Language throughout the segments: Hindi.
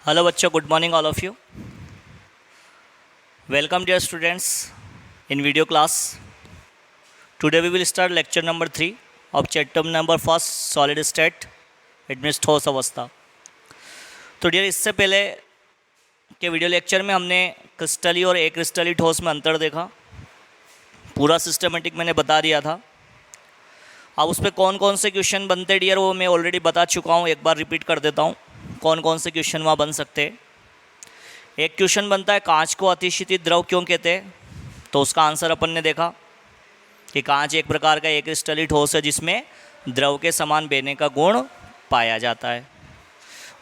Hello bachcho, good morning all of you. Welcome dear students in video class. Today we will start lecture number 3 of chapter number 1 solid state, it means ठोस अवस्था. तो डियर इससे पहले के वीडियो लेक्चर में हमने क्रिस्टली और ए क्रिस्टली ठोस में अंतर देखा. पूरा सिस्टमेटिक मैंने बता दिया था. अब उस पर कौन कौन से क्वेश्चन बनते डियर वो मैं ऑलरेडी बता चुका हूँ. एक बार रिपीट कर देता हूँ कौन कौन से क्वेश्चन वहाँ बन सकते हैं. एक क्वेश्चन बनता है कांच को अतिशीतित द्रव क्यों कहते हैं. तो उसका आंसर अपन ने देखा कि कांच एक प्रकार का एक क्रिस्टली ठोस है जिसमें द्रव के समान बहने का गुण पाया जाता है.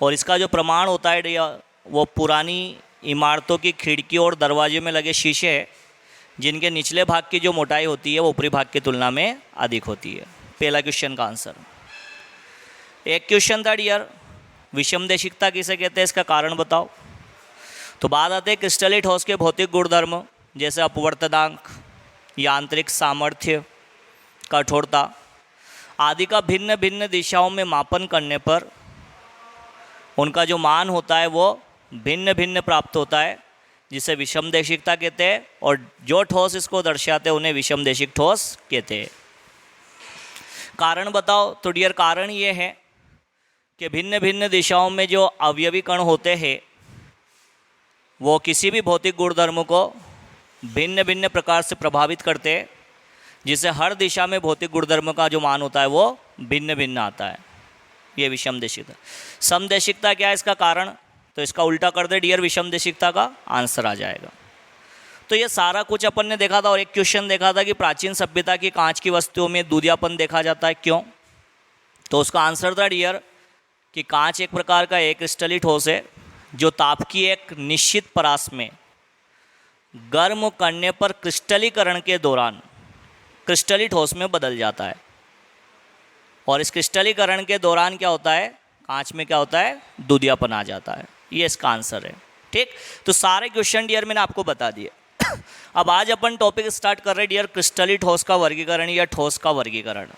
और इसका जो प्रमाण होता है वो पुरानी इमारतों की खिड़की और दरवाजे में लगे शीशे हैं जिनके निचले भाग की जो मोटाई होती है वो ऊपरी भाग की तुलना में अधिक होती है. पहला क्वेश्चन का आंसर. एक क्वेश्चन था डियर विषमदेशिकता किसे कहते हैं, इसका कारण बताओ. तो बात आते हैं क्रिस्टली ठोस के भौतिक गुणधर्म जैसे अपवर्तनांक, यांत्रिक सामर्थ्य, कठोरता आदि का भिन्न भिन्न दिशाओं में मापन करने पर उनका जो मान होता है वो भिन्न भिन्न प्राप्त होता है जिसे विषमदेशिकता कहते हैं. और जो ठोस इसको दर्शाते हैं उन्हें विषमदेशिक ठोस कहते हैं. कारण बताओ. तो डियर कारण ये है कि भिन्न भिन्न दिशाओं में जो अवयवी कण होते हैं वो किसी भी भौतिक गुणधर्म को भिन्न भिन्न प्रकार से प्रभावित करते हैं जिससे हर दिशा में भौतिक गुणधर्म का जो मान होता है वो भिन्न भिन्न आता है. ये विषमदेशिकता. समदेशिकता क्या है इसका कारण. तो इसका उल्टा कर दे डियर विषमदेशिकता का आंसर आ जाएगा. तो ये सारा कुछ अपन ने देखा था. और एक क्वेश्चन देखा था कि प्राचीन सभ्यता की कांच की वस्तुओं में दूधियापन देखा जाता है क्यों. तो उसका आंसर था डियर कि कांच एक प्रकार का एक क्रिस्टली ठोस है जो ताप की एक निश्चित परास में गर्म करने पर क्रिस्टलीकरण के दौरान क्रिस्टली ठोस में बदल जाता है. और इस क्रिस्टलीकरण के दौरान क्या होता है, कांच में क्या होता है, दूधियापन आ जाता है. ये इसका आंसर है. ठीक. तो सारे क्वेश्चन डियर मैंने आपको बता दिए. अब आज अपन टॉपिक स्टार्ट कर रहे हैं डियर क्रिस्टली ठोस का वर्गीकरण या ठोस का वर्गीकरण.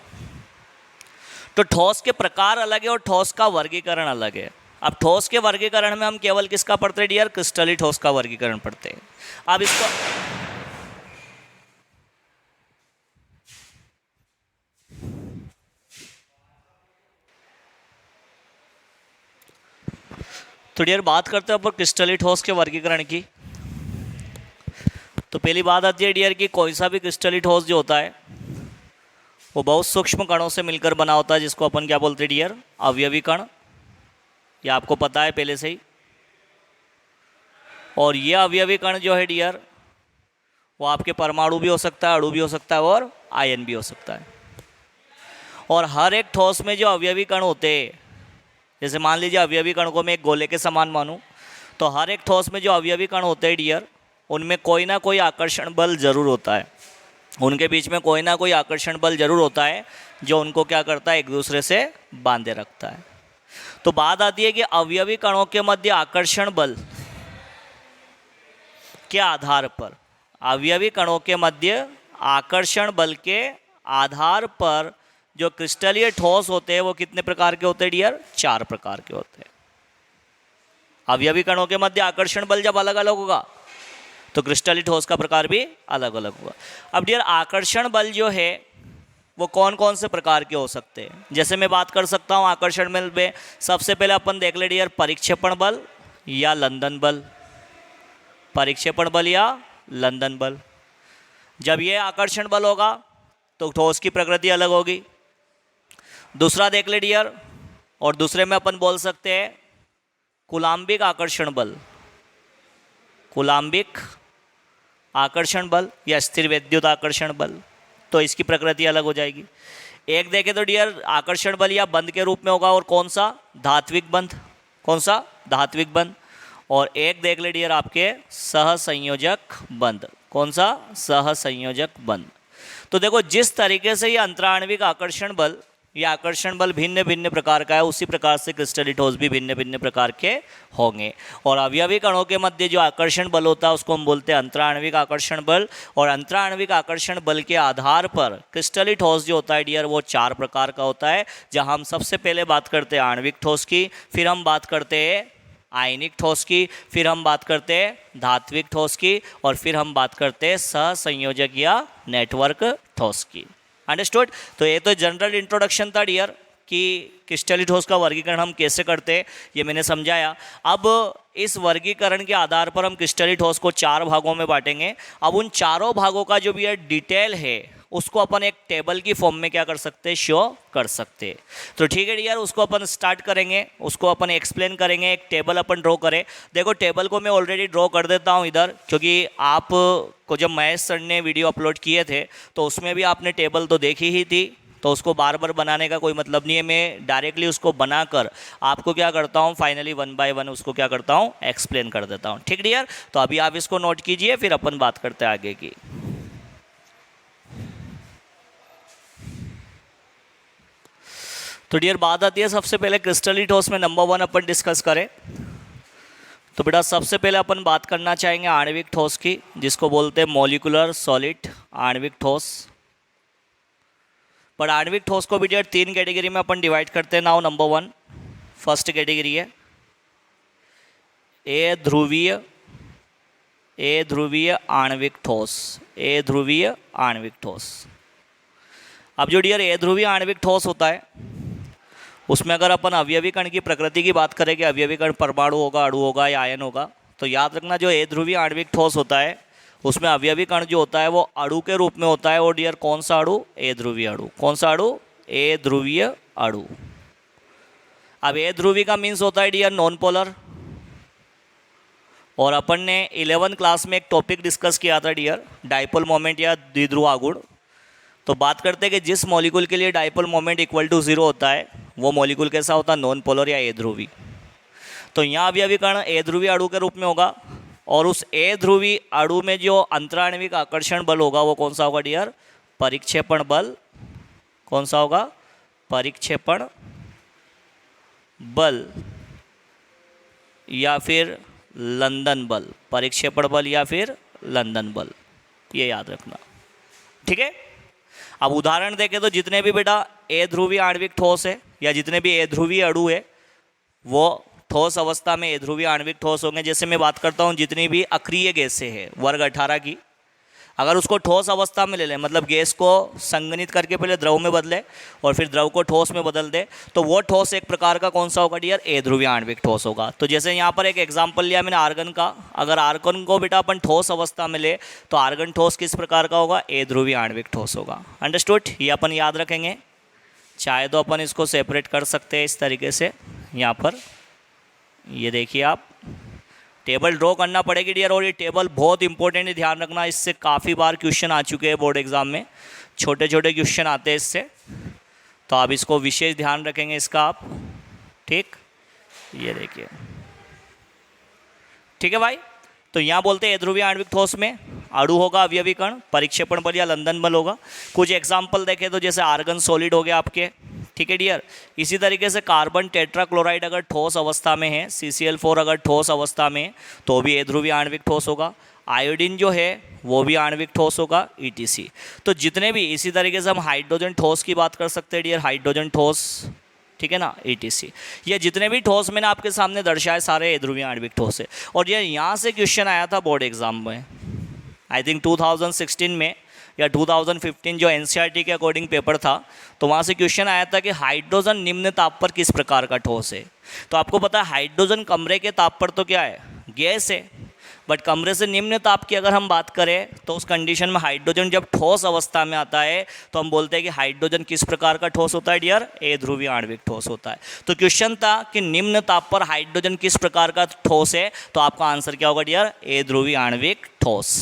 तो ठोस के प्रकार अलग है और ठोस का वर्गीकरण अलग है. अब ठोस के वर्गीकरण में हम केवल किसका पढ़ते हैं डियर, क्रिस्टली ठोस का वर्गीकरण पढ़ते हैं. अब इसको तो डियर बात करते हैं अपन क्रिस्टली ठोस के वर्गीकरण की. तो पहली बात आती है डियर कि कोई सा भी क्रिस्टली ठोस जो होता है वो बहुत सूक्ष्म कणों से मिलकर बना होता है जिसको अपन क्या बोलते हैं डियर, अवयवी कण. ये आपको पता है पहले से ही. और ये अवयवी कण जो है डियर वो आपके परमाणु भी हो सकता है, अणु भी हो सकता है और आयन भी हो सकता है. और हर एक ठोस में जो अवयवी कण होते हैं, जैसे मान लीजिए अवयवी कण को मैं एक गोले के समान मानूं, तो हर एक ठोस में जो अवयवी कण होते हैं डियर उनमें कोई ना कोई आकर्षण बल जरूर होता है. उनके बीच में कोई ना कोई आकर्षण बल जरूर होता है जो उनको क्या करता है, एक दूसरे से बांधे रखता है. तो बात आती है कि अवयवी कणों के मध्य आकर्षण बल के आधार पर, अवयवी कणों के मध्य आकर्षण बल के आधार पर जो क्रिस्टलीय ठोस होते हैं वो कितने प्रकार के होते हैं डियर, 4 प्रकार के होते हैं. अवयवी कणों के मध्य आकर्षण बल जब अलग अलग होगा तो क्रिस्टलीय ठोस का प्रकार भी अलग अलग होगा. अब डियर आकर्षण बल जो है वो कौन कौन से प्रकार के हो सकते हैं. जैसे मैं बात कर सकता हूँ आकर्षण बल में. सबसे पहले अपन देख ले डियर परिक्षेपण बल या लंदन बल. परिक्षेपण बल या लंदन बल. जब ये आकर्षण बल होगा तो ठोस की प्रकृति अलग होगी. दूसरा देख ले डियर, और दूसरे में अपन बोल सकते हैं कूलाम्बिक आकर्षण बल. कूलाम्बिक आकर्षण बल या स्थिर वैद्युत आकर्षण बल. तो इसकी प्रकृति अलग हो जाएगी. एक देखें तो डियर आकर्षण बल या बंध के रूप में होगा, और कौन सा, धात्विक बंध. कौन सा, धात्विक बंध. और एक देख ले डियर आपके सहसंयोजक बंध. कौन सा, सहसंयोजक बंध. तो देखो जिस तरीके से ये अंतराण्विक आकर्षण बल या आकर्षण बल भिन्न भिन्न प्रकार का है उसी प्रकार से क्रिस्टली ठोस भी भिन्न भिन्न प्रकार के होंगे. और अवयवी कणों के मध्य जो आकर्षण बल होता है उसको हम बोलते हैं अंतराण्विक आकर्षण बल. और अंतराण्विक आकर्षण बल के आधार पर क्रिस्टली ठोस जो होता है डियर वो 4 प्रकार का होता है. जहां हम सबसे पहले बात करते हैं आणविक ठोस की, फिर हम बात करते हैं आयनिक ठोस की, फिर हम बात करते हैं धात्विक ठोस की, और फिर हम बात करते हैं सहसंयोजक या नेटवर्क ठोस की। अंडरस्टूड? तो ये तो जनरल इंट्रोडक्शन था डियर कि क्रिस्टलीय ठोस का वर्गीकरण हम कैसे करते हैं, ये मैंने समझाया। अब इस वर्गीकरण के आधार पर हम क्रिस्टलीय ठोस को 4 भागों में बांटेंगे। अब उन चारों भागों का जो भी ये डिटेल है उसको अपन एक टेबल की फॉर्म में क्या कर सकते हैं, शो कर सकते हैं। तो ठीक है डियर, उसको अपन स्टार्ट करेंगे, उसको अपन एक्सप्लेन करेंगे। एक टेबल अपन ड्रॉ करें। देखो टेबल को मैं ऑलरेडी ड्रॉ कर देता हूँ इधर, क्योंकि आप को जब महेश सर ने वीडियो अपलोड किए थे तो उसमें भी आपने टेबल तो देखी ही थी, तो उसको बार बार बनाने का कोई मतलब नहीं है। मैं डायरेक्टली उसको बनाकर आपको क्या करता हूँ, फाइनली 1 बाय 1 उसको क्या करता हूँ, एक्सप्लेन कर देता हूँ। ठीक डियर? तो अभी आप इसको नोट कीजिए, फिर अपन बात करते हैं आगे की। तो डियर बात आती है सबसे पहले क्रिस्टलीय ठोस में नंबर 1 अपन डिस्कस करें तो बेटा सबसे पहले अपन बात करना चाहेंगे आणविक ठोस की, जिसको बोलते हैं मॉलिक्यूलर सॉलिड आणविक ठोस। पर आणविक ठोस को भी डियर 3 कैटेगरी में अपन डिवाइड करते हैं। नाउ नंबर 1 फर्स्ट कैटेगरी है ए ध्रुवीय आणविक ठोस। ए ध्रुवीय आणविक ठोस। अब जो डियर ए ध्रुवीय आणविक ठोस होता है उसमें अगर अपन अवयवी कण की प्रकृति की बात करें कि अवयवी कण परमाणु होगा, अणु होगा या आयन होगा, तो याद रखना जो ए ध्रुवीय आणविक ठोस होता है उसमें अवयवी कण जो होता है वो अणु के रूप में होता है। और डियर कौन सा अणु? ए ध्रुवीय अणु। कौन सा अणु? ए ध्रुवीय अणु। अब ए ध्रुवी का मीन्स होता है डियर नॉन पोलर। और अपन ने 11th क्लास में एक टॉपिक डिस्कस किया था डियर, डाइपोल मोमेंट या द्विध्रुव आघूर्ण। तो बात करते हैं कि जिस मॉलिक्यूल के लिए डाइपोल मोमेंट इक्वल टू 0 होता है वो मॉलिक्यूल कैसा होता है? नॉन पोलर या ए ध्रुवी। तो यहाँ अवयवी कण ए ध्रुवी अणु के रूप में होगा, और उस ए ध्रुवी अणु में जो अंतराण्विक आकर्षण बल होगा वो कौन सा होगा डियर? परिक्षेपण बल। कौन सा होगा? परिक्षेपण बल या फिर लंदन बल। परिक्षेपण बल या फिर लंदन बल, ये याद रखना। ठीक है? अब उदाहरण देखें तो जितने भी बेटा ए ध्रुवीय आणविक ठोस है या जितने भी ए ध्रुवीय अणु है वो ठोस अवस्था में ए ध्रुवीय आणविक ठोस होंगे। जैसे मैं बात करता हूँ जितनी भी अक्रिय गैसें हैं वर्ग 18 की, अगर उसको ठोस अवस्था में ले लें, मतलब गैस को संघनित करके पहले द्रव में बदले और फिर द्रव को ठोस में बदल दे, तो वो ठोस एक प्रकार का कौन सा होगा डियर? ए ध्रुवीय आणविक ठोस होगा। तो जैसे यहाँ पर एक एग्जांपल लिया मैंने आर्गन का। अगर आर्गन को बेटा अपन ठोस अवस्था में ले तो आर्गन ठोस किस प्रकार का होगा? ए ध्रुवीय आणविक ठोस होगा। अंडरस्टूड? ये अपन याद रखेंगे। चाहे तो अपन इसको सेपरेट कर सकते हैं इस तरीके से। यहाँ पर ये देखिए आप, टेबल ड्रॉ करना पड़ेगी डियर, और ये टेबल बहुत इंपॉर्टेंट है, ध्यान रखना। इससे काफ़ी बार क्वेश्चन आ चुके हैं बोर्ड एग्जाम में, छोटे छोटे क्वेश्चन आते हैं इससे, तो आप इसको विशेष ध्यान रखेंगे इसका आप। ठीक, ये देखिए। ठीक है भाई? तो यहाँ बोलते हैं ए ध्रुवीय आणविक ठोस में अणु होगा अवयवी कण, परिक्षेपण बल या लंदन बल होगा। कुछ एग्जाम्पल देखें तो जैसे आर्गन सॉलिड हो गया आपके। ठीक है डियर? इसी तरीके से कार्बन टेट्राक्लोराइड अगर ठोस अवस्था में है, CCl4 अगर ठोस अवस्था में तो भी ए ध्रुवीय आणविक ठोस होगा। आयोडीन जो है वो भी आणविक ठोस होगा, ETC। तो जितने भी, इसी तरीके से हम हाइड्रोजन ठोस की बात कर सकते हैं डियर, हाइड्रोजन ठोस। ठीक है ना? ETC। ये जितने भी ठोस मैंने आपके सामने दर्शाए सारे ए ध्रुवीय आणविक ठोस है। और ये यहाँ से क्वेश्चन आया था बोर्ड एग्जाम में, आई थिंक 2016 में या 2015 जो NCERT के अकॉर्डिंग पेपर था, तो वहाँ से क्वेश्चन आया था कि हाइड्रोजन निम्न ताप पर किस प्रकार का ठोस है। तो आपको पता है हाइड्रोजन कमरे के ताप पर तो क्या है? गैस है। बट कमरे से निम्न ताप की अगर हम बात करें तो उस कंडीशन में हाइड्रोजन जब ठोस अवस्था में आता है तो हम बोलते हैं कि हाइड्रोजन किस प्रकार का ठोस होता है डियर? ए ध्रुवीय आणविक ठोस होता है। तो क्वेश्चन था कि निम्न ताप पर हाइड्रोजन किस प्रकार का ठोस है, तो आपका आंसर क्या होगा डियर? ए ध्रुवीय आणविक ठोस।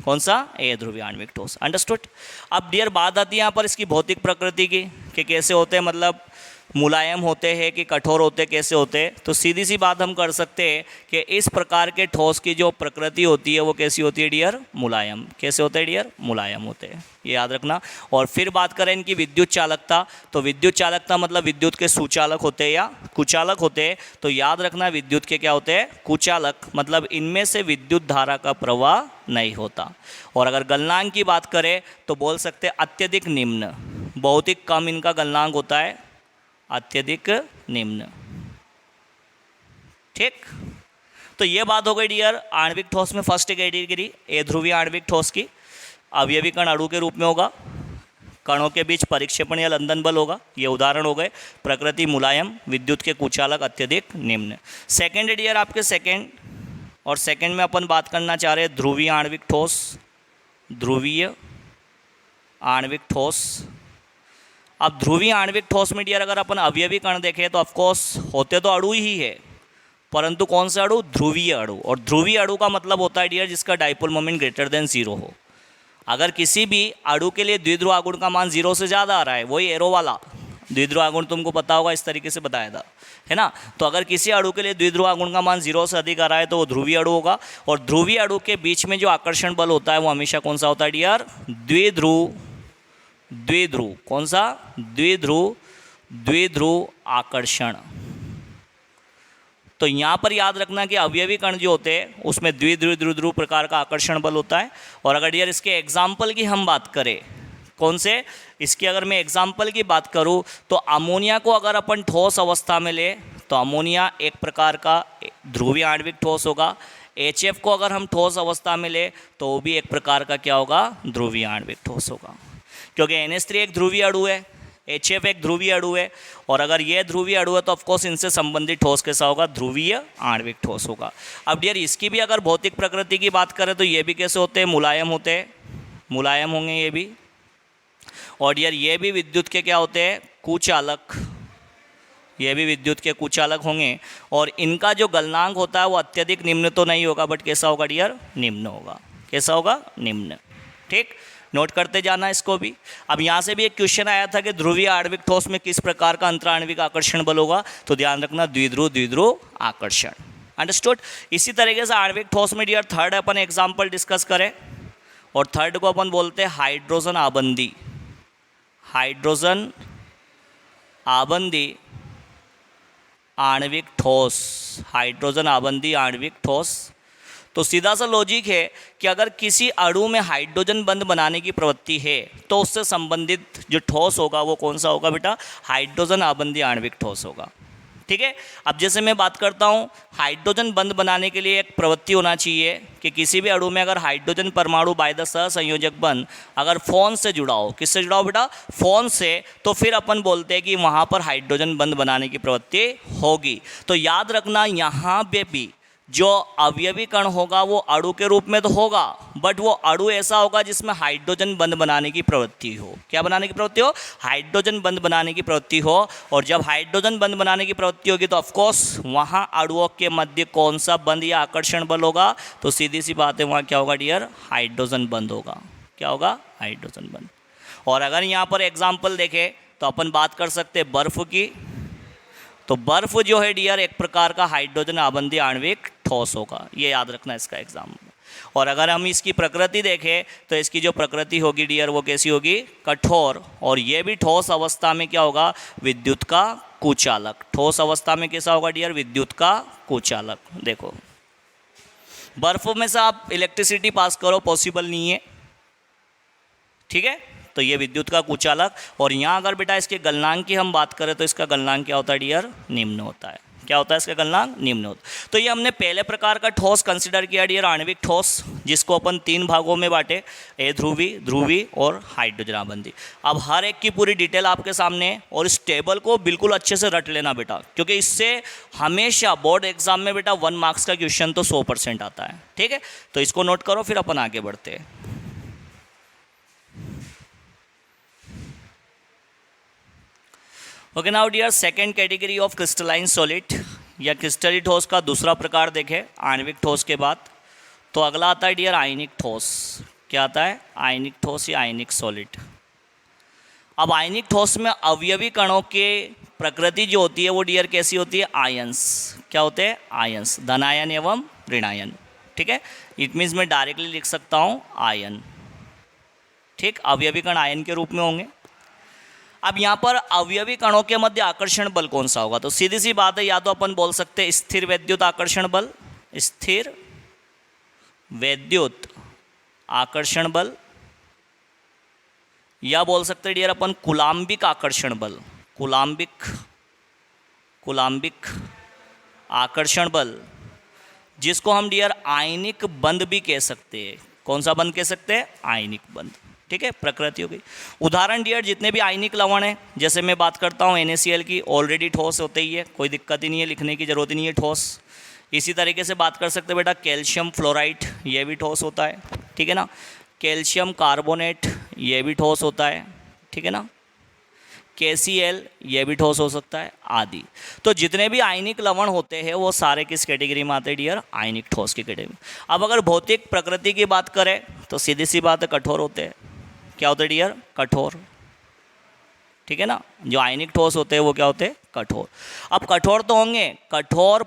कौन सा? ए ध्रुवीय आणविक ठोस। अंडरस्टूड? अब डियर बात आती है यहाँ पर इसकी भौतिक प्रकृति की कि कैसे होते हैं, मतलब मुलायम होते हैं कि कठोर होते, कैसे होते हैं। तो सीधी सी बात हम कर सकते हैं कि इस प्रकार के ठोस की जो प्रकृति होती है वो कैसी होती है डियर? मुलायम। कैसे होते हैं डियर? मुलायम होते हैं, ये याद रखना। और फिर बात करें इनकी विद्युत चालकता, तो विद्युत चालकता मतलब विद्युत के सुचालक होते हैं या कुचालक होते हैं। तो याद रखना विद्युत के क्या होते हैं? कुचालक। मतलब इनमें से विद्युत धारा का प्रवाह नहीं होता। और अगर गलनांक की बात करें तो बोल सकते हैं अत्यधिक निम्न, बहुत ही कम इनका गलनांक होता है, अत्यधिक निम्न। ठीक। तो ये बात हो गई डियर आणविक ठोस में फर्स्ट कैटेगरी ए ध्रुवीय आणविक ठोस की। अवयवी कण अणु के रूप में होगा, कणों के बीच परिक्षेपण या लंदन बल होगा। ये उदाहरण हो गए। प्रकृति मुलायम, विद्युत के कुचालक अत्यधिक निम्न। सेकेंड डियर आपके सेकेंड, और सेकेंड में अपन बात करना चाह रहे हैं ध्रुवीय आणविक ठोस। ध्रुवीय आणविक ठोस। अब ध्रुवीय आणविक ठोस में डियर अगर अपन अवयवी कण देखें तो ऑफकोर्स होते तो अणु ही है, परंतु कौन सा अणु? ध्रुवीय अणु। और ध्रुवीय अणु का मतलब होता है डियर जिसका डाइपोल मोमेंट ग्रेटर देन 0 हो। अगर किसी भी अणु के लिए द्विध्रुव आघूर्ण का मान 0 से ज़्यादा आ रहा है, वही एरो वाला द्विध्रुव आघूर्ण तुमको पता होगा, इस तरीके से बताया था, है ना। तो अगर किसी अणु के लिए द्विध्रुव आघूर्ण का मान 0 से अधिक आ रहा है तो वो ध्रुवीय अणु होगा। और ध्रुवीय अणु के बीच में जो आकर्षण बल होता है वो हमेशा कौन सा होता है डियर? द्विध्रुव। द्विध्रुव कौन सा? द्विध्रुव। द्विध्रुव आकर्षण। तो यहाँ पर याद रखना कि अवयवी कण जो होते हैं उसमें द्विध्रुव द्विध्रुव प्रकार का आकर्षण बल होता है। और अगर डियर इसके एग्जाम्पल की हम बात करें, कौन से? इसकी अगर मैं एग्जाम्पल की बात करूँ तो अमोनिया को अगर अपन ठोस अवस्था में ले तो अमोनिया एक प्रकार का ध्रुवीय आणविक ठोस होगा। HF को अगर हम ठोस अवस्था में ले तो वो भी एक प्रकार का क्या होगा? ध्रुवीय आणविक ठोस होगा, क्योंकि NH3 एक ध्रुवीय अणु है, HF एक ध्रुवीय अणु है। और अगर ये ध्रुवीय अणु है तो ऑफकोर्स इनसे संबंधित ठोस कैसा होगा? ध्रुवीय आणविक ठोस होगा। अब डियर इसकी भी अगर भौतिक प्रकृति की बात करें तो ये भी कैसे होते हैं? मुलायम होते हैं, मुलायम होंगे ये भी। और डियर ये भी विद्युत के क्या होते हैं? कुचालक। ये भी विद्युत के कुचालक होंगे। और इनका जो गलनांक होता है वो अत्यधिक निम्न तो नहीं होगा, बट कैसा होगा डियर? निम्न होगा। कैसा होगा? निम्न। ठीक, नोट करते जाना इसको भी। अब यहाँ से भी एक क्वेश्चन आया था कि ध्रुवीय आणविक ठोस में किस प्रकार का अंतराणविक आकर्षण बल होगा, तो ध्यान रखना द्विध्रुव द्विध्रुव आकर्षण। अंडरस्टूड। इसी तरीके से आणविक ठोस में डियर थर्ड अपन एग्जाम्पल डिस्कस करें, और थर्ड को अपन बोलते हैं हाइड्रोजन आबंदी। हाइड्रोजन आबंदी आणविक ठोस। हाइड्रोजन आबंदी आणविक ठोस। तो सीधा सा लॉजिक है कि अगर किसी अणु में हाइड्रोजन बंध बनाने की प्रवृत्ति है तो उससे संबंधित जो ठोस होगा वो कौन सा होगा बेटा? हाइड्रोजन आबंदी आणविक ठोस होगा। ठीक है। अब जैसे मैं बात करता हूँ, हाइड्रोजन बंध बनाने के लिए एक प्रवृत्ति होना चाहिए कि किसी भी अणु में अगर हाइड्रोजन परमाणु बाय द सहसंयोजक बंध अगर फोन से जुड़ा हो, किससे जुड़ा हो बेटा? फोन से, तो फिर अपन बोलते हैं कि वहाँ पर हाइड्रोजन बंध बनाने की प्रवृत्ति होगी। तो याद रखना यहाँ पे भी जो अवयवी कण होगा वो अणु के रूप में तो होगा, बट वो अणु ऐसा होगा जिसमें हाइड्रोजन बंध बनाने की प्रवृत्ति हो। क्या बनाने की प्रवृत्ति हो? हाइड्रोजन बंध बनाने की प्रवृत्ति हो। और जब हाइड्रोजन बंध बनाने की प्रवृत्ति होगी तो ऑफकोर्स वहाँ अणुओं के मध्य कौन सा बंध या आकर्षण बल होगा? तो सीधी सी बात है, वहाँ क्या होगा डियर? हाइड्रोजन बंध होगा। क्या होगा? हाइड्रोजन बंध। और अगर यहाँ पर एग्जाम्पल देखें तो अपन बात कर सकते हैं बर्फ की। तो बर्फ जो है डियर एक प्रकार का हाइड्रोजन आबंदी आणविक ठोस होगा। ये याद रखना इसका एग्जाम। और अगर हम इसकी प्रकृति देखें तो इसकी जो प्रकृति होगी डियर वो कैसी होगी? कठोर। और ये भी ठोस अवस्था में क्या होगा? विद्युत का कुचालक। ठोस अवस्था में कैसा होगा डियर? विद्युत का कुचालक। देखो बर्फ में से आप इलेक्ट्रिसिटी पास करो, पॉसिबल नहीं है। ठीक है, तो ये विद्युत का कुचालक। और यहाँ अगर बेटा इसके गलनांक की हम बात करें तो इसका गलनांक क्या होता है डियर? निम्न होता है। क्या होता है इसका गलनांक? निम्न होता है। तो ये हमने पहले प्रकार का ठोस कंसिडर किया डियर, आणविक ठोस, जिसको अपन 3 भागों में बांटे, ए ध्रुवी, ध्रुवी और हाइड्रोजन आबंदी। अब हर एक की पूरी डिटेल आपके सामने है, और इस टेबल को बिल्कुल अच्छे से रट लेना बेटा, क्योंकि इससे हमेशा बोर्ड एग्जाम में बेटा 1 मार्क्स का क्वेश्चन तो 100% आता है। ठीक है, तो इसको नोट करो, फिर अपन आगे बढ़ते हैं। Okay now dear, second category of crystalline solid या क्रिस्टली ठोस का दूसरा प्रकार देखें आणविक ठोस के बाद, तो अगला आता है डियर आयनिक ठोस। क्या आता है? आयनिक ठोस या आयनिक सॉलिड। अब आयनिक ठोस में अवयवी कणों के प्रकृति जो होती है वो डियर कैसी होती है? आयंस। क्या होते हैं? आयंस, धनायन एवं ऋणायन। ठीक है, इट मीन्स मैं डायरेक्टली लिख सकता हूँ आयन। ठीक, अवयवी कण आयन के रूप में होंगे। अब यहाँ पर अवयवी कणों के मध्य आकर्षण बल कौन सा होगा? तो सीधी सी बात है, या तो अपन बोल सकते हैं स्थिर वैद्युत आकर्षण बल, स्थिर वैद्युत आकर्षण बल, या बोल सकते हैं डियर अपन कूलाम्बिक आकर्षण बल, कूलाम्बिक आकर्षण बल, जिसको हम डियर आयनिक बंध भी कह सकते हैं। कौन सा बंध कह सकते हैं? आयनिक बंध। ठीक है, प्रकृति हो गई। उदाहरण डियर जितने भी आयनिक लवण हैं, जैसे मैं बात करता हूँ NaCl की, ऑलरेडी ठोस होते ही है, कोई दिक्कत ही नहीं है, लिखने की जरूरत ही नहीं है, ठोस। इसी तरीके से बात कर सकते हैं बेटा कैल्शियम फ्लोराइड, ये भी ठोस होता है। ठीक है ना। कैल्शियम कार्बोनेट, ये भी ठोस होता है। ठीक है ना। KCl, ये भी ठोस हो सकता है, आदि। तो जितने भी आयनिक लवण होते हैं वो सारे किस कैटेगरी में आते हैं डियर? आयनिक ठोस की कैटेगरी में। अब अगर भौतिक प्रकृति की बात करें तो सीधी सी बात है, कठोर होते हैं। क्या होते हैं डियर? कठोर। ठीक है ना। जो आयनिक ठोस होते हैं वो क्या होते हैं? कठोर। अब कठोर तो होंगे, कठोर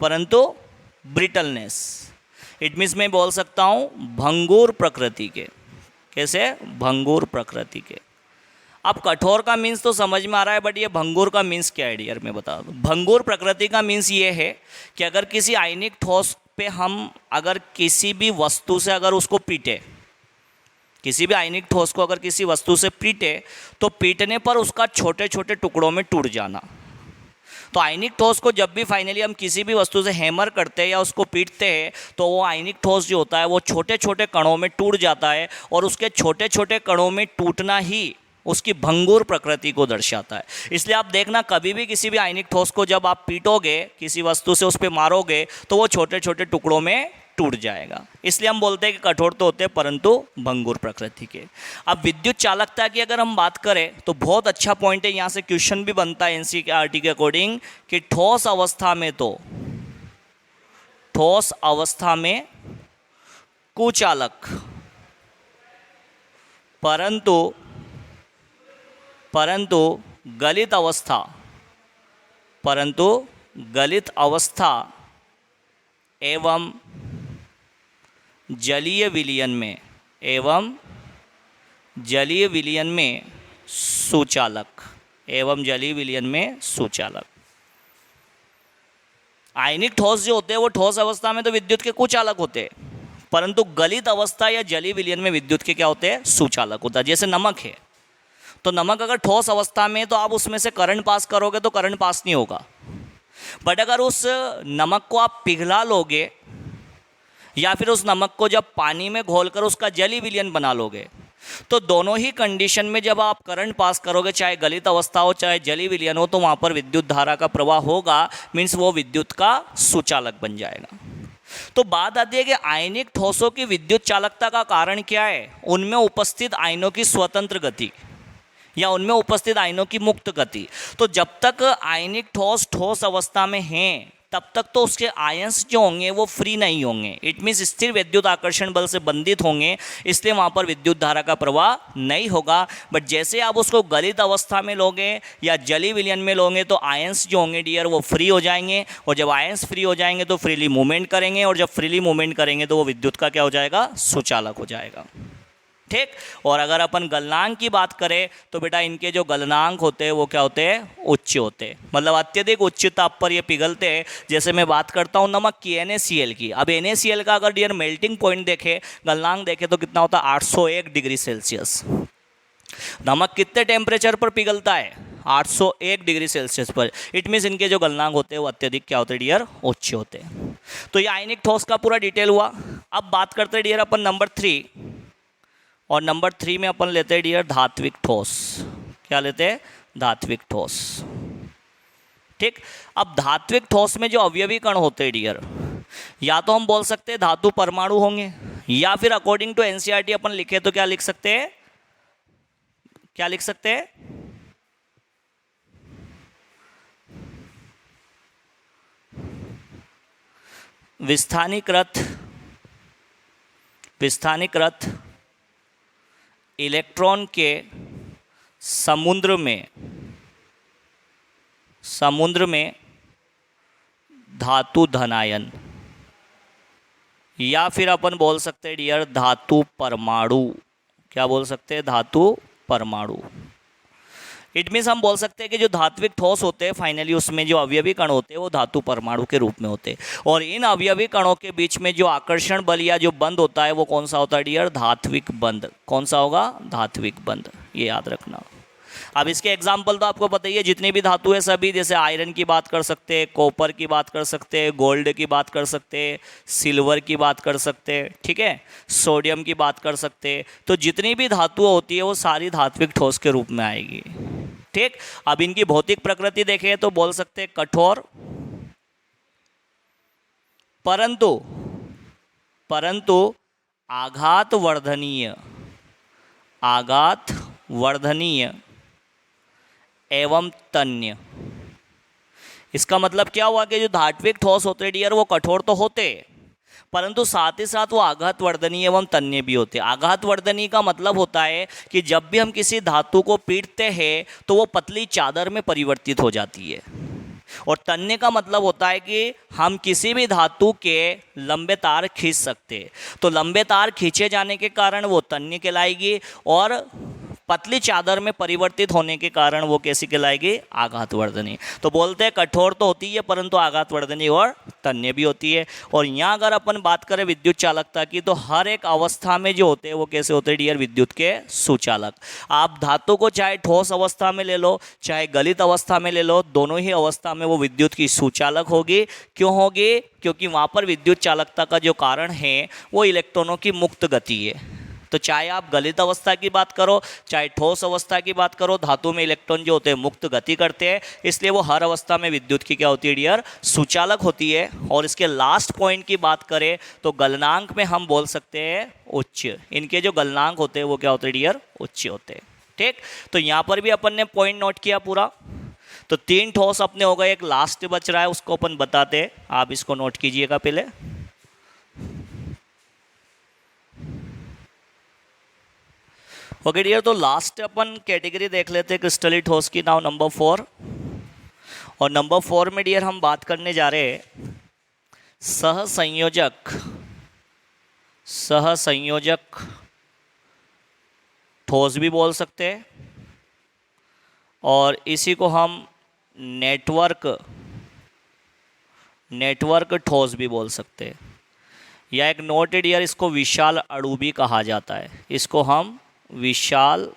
परंतु ब्रिटलनेस, इट मीन्स मैं बोल सकता हूं भंगुर प्रकृति के। कैसे? भंगुर प्रकृति के। अब कठोर का मीन्स तो समझ में आ रहा है, बट ये भंगुर का मीन्स क्या है डियर? मैं बता दूं। भंगुर प्रकृति का मीन्स ये है कि अगर किसी आयनिक ठोस पे हम अगर किसी भी वस्तु से अगर उसको पीटे, किसी भी आयनिक ठोस को अगर किसी वस्तु से पीटे, तो पीटने पर उसका छोटे छोटे टुकड़ों में टूट जाना। तो आयनिक ठोस को जब भी फाइनली हम किसी भी वस्तु से हैमर करते हैं या उसको पीटते हैं, तो वो आयनिक ठोस जो होता है वो छोटे छोटे कणों में टूट जाता है, और उसके छोटे छोटे कणों में टूटना ही उसकी भंगुर प्रकृति को दर्शाता है। इसलिए आप देखना, कभी भी किसी भी आयनिक ठोस को जब आप पीटोगे, किसी वस्तु से उस पर मारोगे, तो वो छोटे छोटे टुकड़ों में टूट जाएगा। इसलिए हम बोलते हैं कि कठोर तो होते हैं परंतु भंगुर प्रकृति के। अब विद्युत चालकता की अगर हम बात करें तो बहुत अच्छा पॉइंट है, यहाँ से क्वेश्चन भी बनता है NCERT के अकॉर्डिंग कि ठोस अवस्था में कुचालक, परंतु गलित अवस्था एवं जलीय विलयन में सुचालक, आयनिक ठोस जो होते हैं वो ठोस अवस्था में तो विद्युत के कुचालक होते हैं, परंतु गलित अवस्था या जलीय विलयन में विद्युत के क्या होते हैं? सुचालक होता है। जैसे नमक है, तो नमक अगर ठोस अवस्था में तो आप उसमें से करंट पास करोगे तो करंट पास नहीं होगा, बट अगर उस नमक को आप पिघला लोगे या फिर उस नमक को जब पानी में घोलकर उसका जलीय विलयन बना लोगे, तो दोनों ही कंडीशन में जब आप करंट पास करोगे, चाहे गलित अवस्था हो चाहे जलीय विलयन हो, तो वहाँ पर विद्युत धारा का प्रवाह होगा, मीन्स वो विद्युत का सुचालक बन जाएगा। तो बात आती है कि आयनिक ठोसों की विद्युत चालकता का कारण क्या है? उनमें उपस्थित आयनों की स्वतंत्र गति या उनमें उपस्थित आयनों की मुक्त गति। तो जब तक आयनिक ठोस अवस्था में हैं, तब तक तो उसके आयंस जो होंगे वो फ्री नहीं होंगे, इट मीन्स स्थिर विद्युत आकर्षण बल से बंधित होंगे, इसलिए वहाँ पर विद्युत धारा का प्रवाह नहीं होगा। बट जैसे आप उसको गलित अवस्था में लोगे या जलीय विलयन में लोगे, तो आयंस जो होंगे डियर वो फ्री हो जाएंगे, और जब आयंस फ्री हो जाएंगे तो फ्रीली मूवमेंट करेंगे, और जब फ्रीली मूवमेंट करेंगे तो वो विद्युत का क्या हो जाएगा? सुचालक हो जाएगा। ठीक। और अगर अपन गलनांक की बात करें तो बेटा इनके जो गलनांक होते हैं वो क्या होते हैं? उच्च होते हैं, मतलब अत्यधिक उच्च ताप पर ये पिघलते हैं। जैसे मैं बात करता हूँ नमक की, NaCl की। अब NaCl का अगर डियर मेल्टिंग पॉइंट देखे, गलनांक देखे, तो कितना होता है? 801 डिग्री सेल्सियस। नमक कितने टेम्परेचर पर पिघलता है? 801 डिग्री सेल्सियस पर। इट मीन्स इनके जो गलनांक होते हैं वो अत्यधिक क्या होते हैं डियर? उच्च होते हैं। तो ये आयनिक ठोस का पूरा डिटेल हुआ। अब बात करते हैं डियर अपन नंबर 3, और नंबर 3 में अपन लेते हैं डियर धात्विक ठोस। क्या लेते हैं? धात्विक ठोस। ठीक। अब धात्विक ठोस में जो अवयवी कण होते हैं डियर, या तो हम बोल सकते हैं धातु परमाणु होंगे, या फिर अकॉर्डिंग टू NCERT अपन लिखे तो क्या लिख सकते हैं? क्या लिख सकते हैं? विस्थानीकृत इलेक्ट्रॉन के समुद्र में धातु धनायन, या फिर अपन बोल सकते हैं डियर धातु परमाणु। क्या बोल सकते हैं? धातु परमाणु। इट मीन्स हम बोल सकते हैं कि जो धात्विक ठोस होते हैं फाइनली उसमें जो अवयवी कण होते हैं वो धातु परमाणु के रूप में होते हैं, और इन अवयवी कणों के बीच में जो आकर्षण बल या जो बंध होता है वो कौन सा होता है डियर? धात्विक बंध। कौन सा होगा? धात्विक बंध। ये याद रखना। अब इसके एग्जाम्पल तो आपको पता ही है, जितनी भी धातु है सभी, जैसे आयरन की बात कर सकते हैं, कॉपर की बात कर सकते हैं, गोल्ड की बात कर सकते हैं, सिल्वर की बात कर सकते हैं, ठीक है, सोडियम की बात कर सकते हैं। तो जितनी भी धातु होती है वो सारी धात्विक ठोस के रूप में आएगी। ठीक, अब इनकी भौतिक प्रकृति देखें तो बोल सकते हैं कठोर, परंतु आघात वर्धनीय एवं तन्य। इसका मतलब क्या हुआ कि जो धात्विक ठोस होते डियर वो कठोर तो होते, परंतु साथ ही साथ वो आघात वर्धनीय एवं तन्य भी होते। आघात वर्धनीय का मतलब होता है कि जब भी हम किसी धातु को पीटते हैं तो वो पतली चादर में परिवर्तित हो जाती है, और तन्य का मतलब होता है कि हम किसी भी धातु के लंबे तार खींच सकते हैं, तो लंबे तार खींचे जाने के कारण वो तन्य कहलाएगी, और पतली चादर में परिवर्तित होने के कारण वो कैसी कहलाएगी, आघातवर्धनी। तो बोलते हैं कठोर तो होती है परंतु आघातवर्धनी और तन्य भी होती है। और यहाँ अगर अपन बात करें विद्युत चालकता की, तो हर एक अवस्था में जो होते हैं वो कैसे होते हैं डियर, विद्युत के सुचालक। आप धातु को चाहे ठोस अवस्था में ले लो चाहे गलित अवस्था में ले लो, दोनों ही अवस्था में वो विद्युत की सुचालक होगी। क्यों होगी? क्योंकि वहाँ पर विद्युत चालकता का जो कारण है वो इलेक्ट्रॉनों की मुक्त गति है। तो चाहे आप गलित अवस्था की बात करो चाहे ठोस अवस्था की बात करो, धातु में इलेक्ट्रॉन जो होते हैं मुक्त गति करते हैं, इसलिए वो हर अवस्था में विद्युत की क्या होती है डियर, सुचालक होती है। और इसके लास्ट पॉइंट की बात करें तो गलनांक में हम बोल सकते हैं उच्च। इनके जो गलनांक होते हैं वो क्या होते हैं डियर, उच्च होते हैं। ठीक, तो यहाँ पर भी अपन ने पॉइंट नोट किया पूरा। तो 3 ठोस अपने हो गए, एक लास्ट बच रहा है उसको अपन बताते हैं, आप इसको नोट कीजिएगा पहले। ओके डियर, तो लास्ट अपन कैटेगरी देख लेते हैं क्रिस्टलीय ठोस की, नाउ नंबर 4। और नंबर 4 में डियर हम बात करने जा रहे हैं सहसंयोजक ठोस भी बोल सकते हैं, और इसी को हम नेटवर्क ठोस भी बोल सकते हैं, या एक नोट डियर इसको विशाल अणु भी कहा जाता है, इसको हम विशाल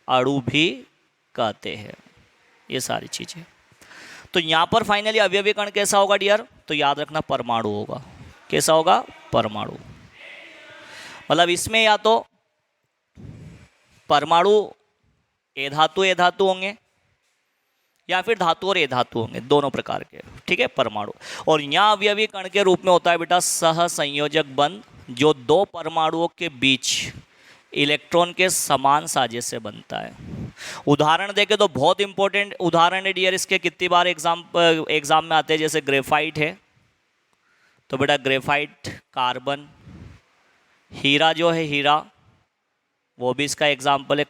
अणु भी कहते हैं, ये सारी चीज़ें। तो यहाँ पर फाइनली अवयवी कण कैसा होगा डियर, तो याद रखना परमाणु होगा। कैसा होगा? परमाणु। मतलब इसमें या तो परमाणु ए धातु होंगे, या फिर धातु और ए धातु होंगे, दोनों प्रकार के। ठीक है, परमाणु। और यहाँ अवयवी कण के रूप में होता है बेटा सहसंयोजक बंध, जो 2 परमाणुओं के बीच इलेक्ट्रॉन के समान साझे से बनता है। उदाहरण देखें तो बहुत इंपॉर्टेंट उदाहरण है डियर इसके, कितनी बार एग्जाम में आते हैं। जैसे ग्रेफाइट है तो बेटा ग्रेफाइट कार्बन, हीरा जो है हीरा वो भी इसका एग्जाम्पल है,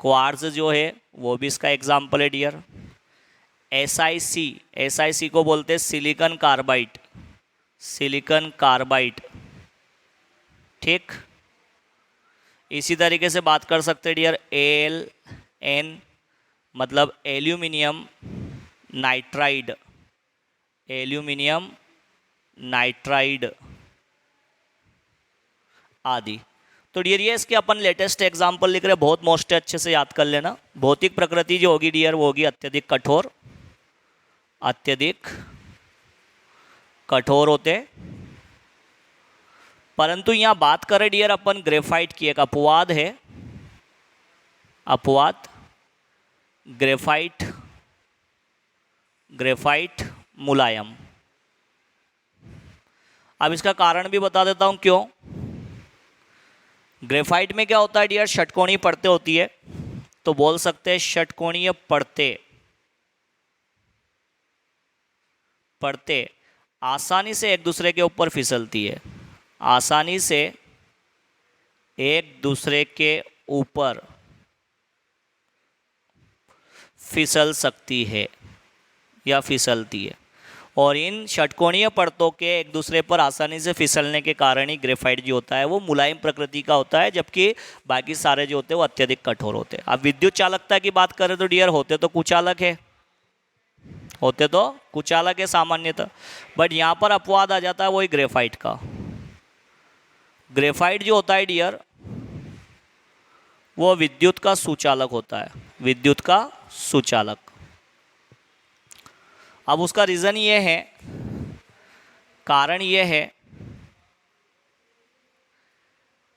क्वार्ट्ज जो है वो भी इसका एग्जाम्पल है डियर। SiC को बोलते हैं सिलिकॉन कार्बाइड। ठीक, इसी तरीके से बात कर सकते हैं डियर Al मतलब एल्यूमिनियम नाइट्राइड आदि। तो डियर ये इसके अपन लेटेस्ट एग्जांपल लिख रहे हैं, बहुत मोस्ट अच्छे से याद कर लेना। भौतिक प्रकृति जो होगी डियर वो होगी अत्यधिक कठोर होते, परंतु यहाँ बात करें डियर अपन ग्रेफाइट की, एक अपवाद है, ग्रेफाइट मुलायम। अब इसका कारण भी बता देता हूं क्यों। ग्रेफाइट में क्या होता है डियर, षटकोणीय परतें होती है, तो बोल सकते हैं षटकोणीय परतें आसानी से एक दूसरे के ऊपर फिसलती है, आसानी से एक दूसरे के ऊपर फिसल सकती है या फिसलती है। और इन षटकोणीय परतों के एक दूसरे पर आसानी से फिसलने के कारण ही ग्रेफाइट जो होता है वो मुलायम प्रकृति का होता है, जबकि बाकी सारे जो होते हैं वो अत्यधिक कठोर होते हैं। अब विद्युत चालकता की बात करें तो डियर होते तो कुचालक है, सामान्यतः, बट यहाँ पर अपवाद आ जाता है वही ग्रेफाइट का। ग्रेफाइट जो होता है डियर वो विद्युत का सुचालक होता है, विद्युत का सुचालक। अब उसका रीज़न ये है, कारण ये है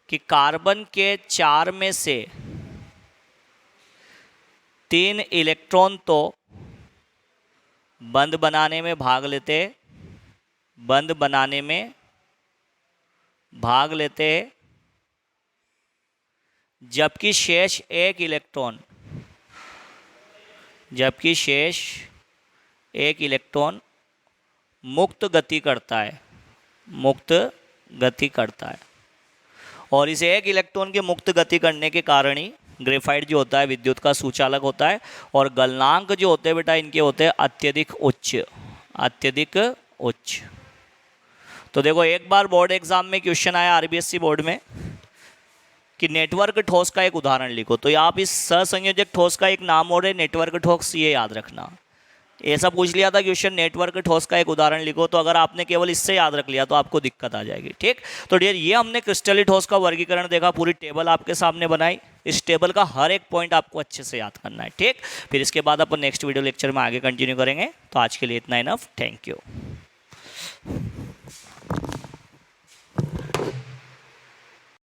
कि कार्बन के 4 में से 3 इलेक्ट्रॉन तो बंध बनाने में भाग लेते, बंध बनाने में भाग लेते, जबकि शेष 1 इलेक्ट्रॉन, जबकि शेष 1 इलेक्ट्रॉन मुक्त गति करता है, मुक्त गति करता है। और इस 1 इलेक्ट्रॉन के मुक्त गति करने के कारण ही ग्रेफाइट जो होता है विद्युत का सुचालक होता है। और गलनांक जो होते हैं बेटा इनके होते हैं अत्यधिक उच्च, अत्यधिक उच्च। तो देखो एक बार बोर्ड एग्जाम में क्वेश्चन आया आरबीएससी बोर्ड में कि नेटवर्क ठोस का एक उदाहरण लिखो, तो आप इस सहसंयोजक ठोस का एक नाम और है नेटवर्क ठोस, ये याद रखना। ऐसा पूछ लिया था क्वेश्चन नेटवर्क ठोस का एक उदाहरण लिखो, तो अगर आपने केवल इससे याद रख लिया तो आपको दिक्कत आ जाएगी। ठीक, तो डियर ये हमने क्रिस्टलीय ठोस का वर्गीकरण देखा, पूरी टेबल आपके सामने बनाई। इस टेबल का हर एक पॉइंट आपको अच्छे से याद करना है। ठीक, फिर इसके बाद अपन नेक्स्ट वीडियो लेक्चर में आगे कंटिन्यू करेंगे। तो आज के लिए इतना इनफ, थैंक यू।